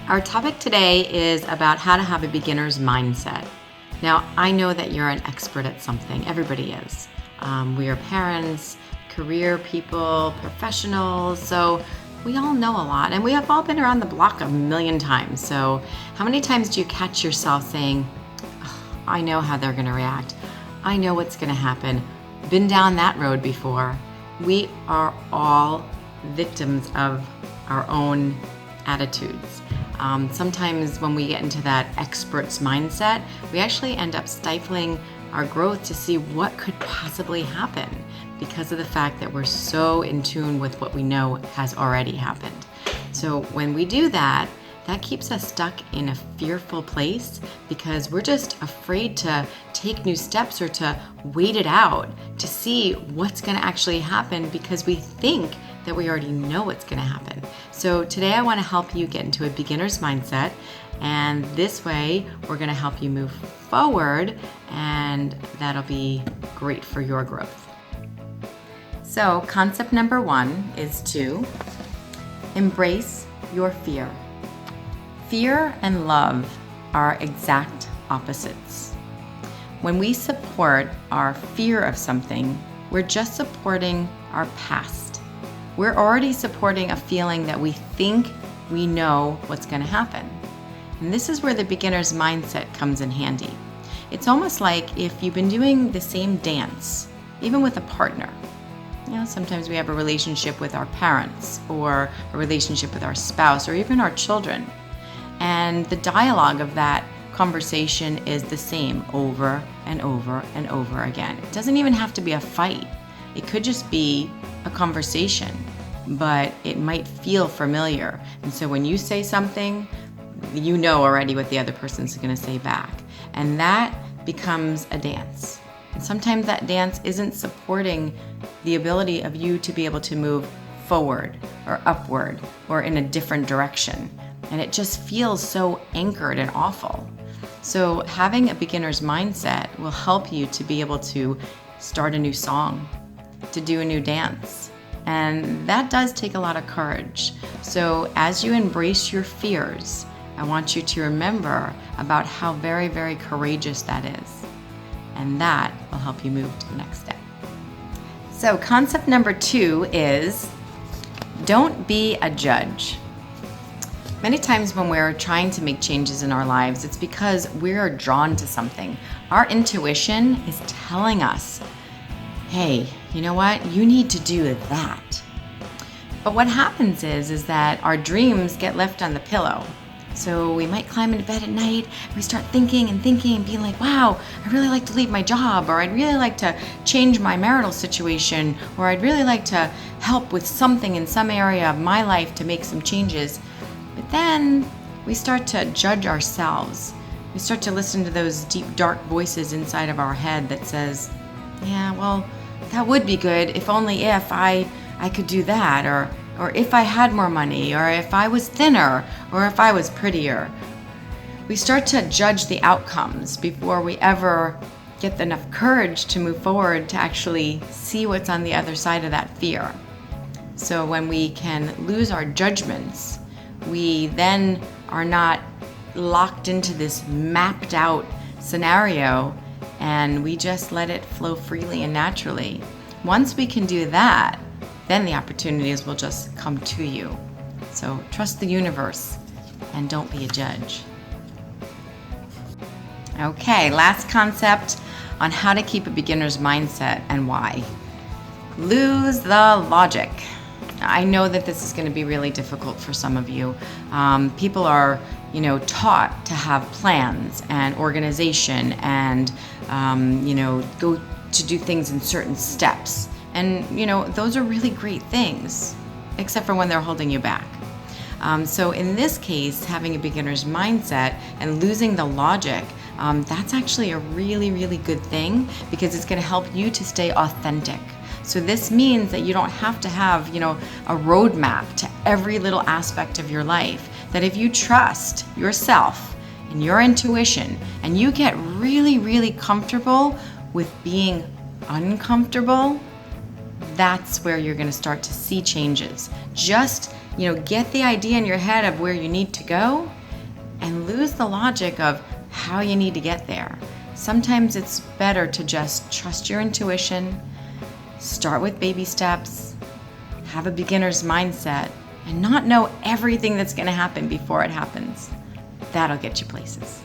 Our topic today is about how to have a beginner's mindset. Now, I know that you're an expert at something. Everybody is. We are parents, career people, professionals, so we all know a lot, and we have all been around the block a million times. So how many times do you catch yourself saying, "Oh, I know how they're going to react. I know what's going to happen. Been down that road before." We are all victims of our own attitudes. Sometimes when we get into that expert's mindset, we actually end up stifling our growth to see what could possibly happen because of the fact that we're so in tune with what we know has already happened. So when we do that, that keeps us stuck in a fearful place because we're just afraid to take new steps or to wait it out to see what's going to actually happen because we think that we already know what's going to happen. So today I want to help you get into a beginner's mindset, and this way we're going to help you move forward, and that'll be great for your growth. So concept number 1 is to embrace your fear. Fear and love are exact opposites. When we support our fear of something, we're just supporting our past. We're already supporting a feeling that we think we know what's going to happen. And this is where the beginner's mindset comes in handy. It's almost like if you've been doing the same dance, even with a partner. Sometimes we have a relationship with our parents or a relationship with our spouse or even our children. And the dialogue of that conversation is the same over and over and over again. It doesn't even have to be a fight. It could just be a conversation, but it might feel familiar. And so when you say something, you know already what the other person's going to say back. And that becomes a dance. And sometimes that dance isn't supporting the ability of you to be able to move forward or upward or in a different direction. And it just feels so anchored and awful. So having a beginner's mindset will help you to be able to start a new song, to do a new dance. And that does take a lot of courage. So as you embrace your fears, I want you to remember about how very, very courageous that is. And that will help you move to the next step. So concept number 2 is don't be a judge. Many times when we're trying to make changes in our lives, it's because we're drawn to something. Our intuition is telling us, hey, you know what? You need to do that. But what happens is that our dreams get left on the pillow. So we might climb into bed at night, and we start thinking and being like, wow, I'd really like to leave my job, or I'd really like to change my marital situation, or I'd really like to help with something in some area of my life to make some changes. But then we start to judge ourselves. We start to listen to those deep, dark voices inside of our head that says, yeah, well, that would be good if only if I could do that, or if I had more money, or if I was thinner, or if I was prettier. We start to judge the outcomes before we ever get enough courage to move forward to actually see what's on the other side of that fear. So when we can lose our judgments, we then are not locked into this mapped out scenario, and we just let it flow freely and naturally. Once we can do that, then the opportunities will just come to you. So trust the universe and don't be a judge. Okay, last concept on how to keep a beginner's mindset and why. Lose the logic. I know that this is going to be really difficult for some of you. People are, taught to have plans and organization and, go to do things in certain steps. And, those are really great things, except for when they're holding you back. So in this case, having a beginner's mindset and losing the logic, that's actually a really, really good thing because it's going to help you to stay authentic. So this means that you don't have to have, a roadmap to every little aspect of your life. That if you trust yourself and your intuition and you get really, really comfortable with being uncomfortable, that's where you're going to start to see changes. Just, get the idea in your head of where you need to go and lose the logic of how you need to get there. Sometimes it's better to just trust your intuition, start with baby steps, have a beginner's mindset, and not know everything that's going to happen before it happens. That'll get you places.